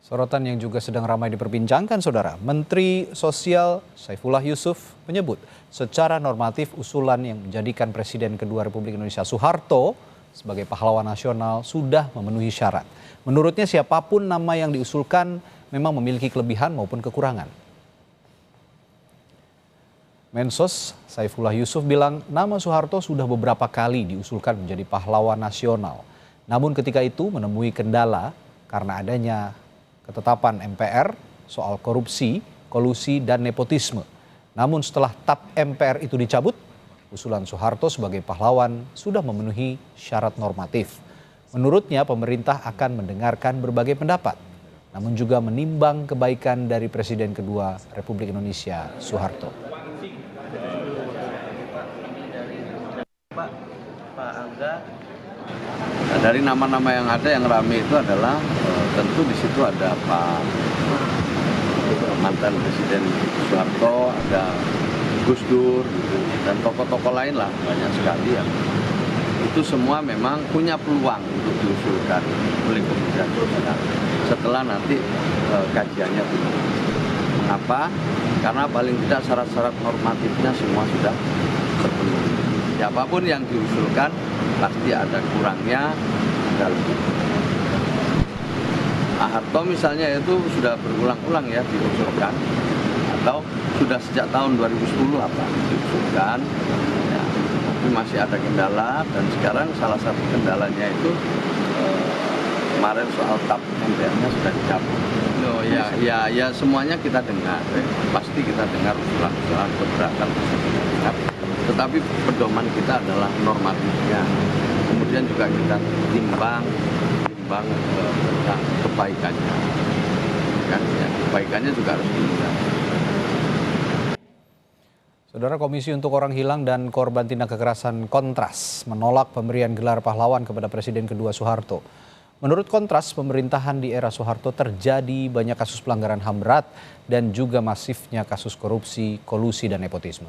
Sorotan yang juga sedang ramai diperbincangkan, Saudara. Menteri Sosial Saifullah Yusuf menyebut secara normatif usulan yang menjadikan Presiden kedua Republik Indonesia Soeharto sebagai pahlawan nasional sudah memenuhi syarat. Menurutnya siapapun nama yang diusulkan memang memiliki kelebihan maupun kekurangan. Mensos Saifullah Yusuf bilang nama Soeharto sudah beberapa kali diusulkan menjadi pahlawan nasional. Namun ketika itu menemui kendala karena adanya ketetapan MPR soal korupsi, kolusi, dan nepotisme. Namun setelah TAP MPR itu dicabut, usulan Soeharto sebagai pahlawan sudah memenuhi syarat normatif. Menurutnya pemerintah akan mendengarkan berbagai pendapat, namun juga menimbang kebaikan dari Presiden kedua Republik Indonesia Soeharto. Dari nama-nama yang ada yang ramai itu adalah tentu di situ ada Pak mantan Presiden Soeharto, ada Gus Dur, gitu, dan tokoh-tokoh lain lah banyak sekali ya. Itu semua memang punya peluang untuk diusulkan oleh Kementerian Sosial setelah nanti kajiannya benar. Mengapa? Karena paling tidak syarat-syarat normatifnya semua sudah terpenuhi. Siapapun yang diusulkan pasti ada kurangnya, ada lebih. Pak Harto misalnya itu sudah berulang-ulang ya diusulkan, atau sudah sejak tahun 2010 diusulkan, ya, tapi masih ada kendala, dan sekarang salah satu kendalanya itu kemarin soal TAP MPR-nya sudah dicabut. Ya semuanya kita dengar, pasti kita dengar usulan-usulan keberatan, tetapi pedoman kita adalah normatifnya. Kemudian juga kita timbang tentang kebaikannya, kan? Ya, kebaikannya juga harus dilihat. Saudara, Komisi untuk Orang Hilang dan Korban Tindak Kekerasan Kontras menolak pemberian gelar pahlawan kepada Presiden kedua Soeharto. Menurut Kontras, pemerintahan di era Soeharto terjadi banyak kasus pelanggaran HAM berat dan juga masifnya kasus korupsi, kolusi, dan nepotisme.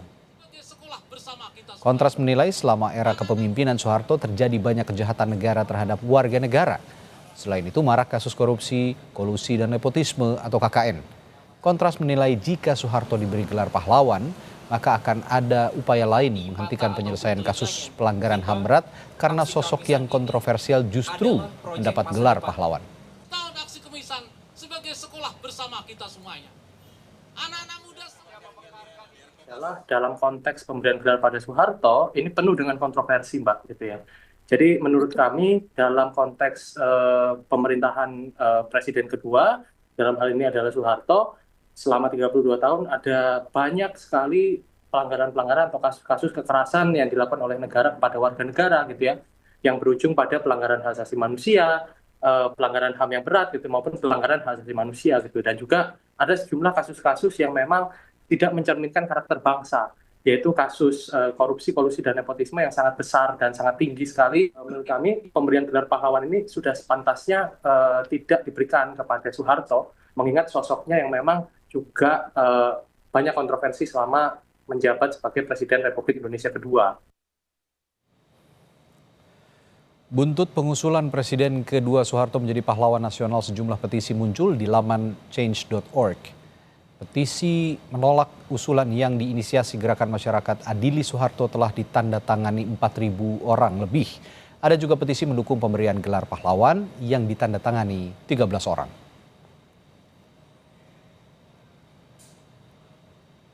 Kontras menilai selama era kepemimpinan Soeharto terjadi banyak kejahatan negara terhadap warga negara. Selain itu marak kasus korupsi, kolusi, dan nepotisme atau KKN. Kontras menilai jika Soeharto diberi gelar pahlawan, maka akan ada upaya lain menghentikan penyelesaian kasus pelanggaran HAM berat karena sosok yang kontroversial justru mendapat gelar pahlawan. Tahun aksi kemisan sebagai sekolah bersama kita semuanya. Anak-anak muda dalam konteks pemberian gelar pada Soeharto ini penuh dengan kontroversi, Mbak, gitu ya. Jadi menurut kami dalam konteks pemerintahan Presiden kedua, dalam hal ini adalah Soeharto, selama 32 tahun ada banyak sekali pelanggaran-pelanggaran atau kasus-kasus kekerasan yang dilakukan oleh negara kepada warga negara, gitu ya, yang berujung pada pelanggaran hak asasi manusia, pelanggaran HAM yang berat gitu, maupun pelanggaran hak asasi manusia gitu. Dan juga ada sejumlah kasus-kasus yang memang tidak mencerminkan karakter bangsa, yaitu kasus korupsi, kolusi, dan nepotisme yang sangat besar dan sangat tinggi sekali. Menurut kami pemberian gelar pahlawan ini sudah sepantasnya tidak diberikan kepada Soeharto, mengingat sosoknya yang memang juga banyak kontroversi selama menjabat sebagai Presiden Republik Indonesia kedua. Buntut pengusulan Presiden kedua Soeharto menjadi pahlawan nasional, sejumlah petisi muncul di laman change.org. Petisi menolak usulan yang diinisiasi Gerakan Masyarakat Adili Soeharto telah ditandatangani 4.000 orang lebih. Ada juga petisi mendukung pemberian gelar pahlawan yang ditandatangani 13 orang.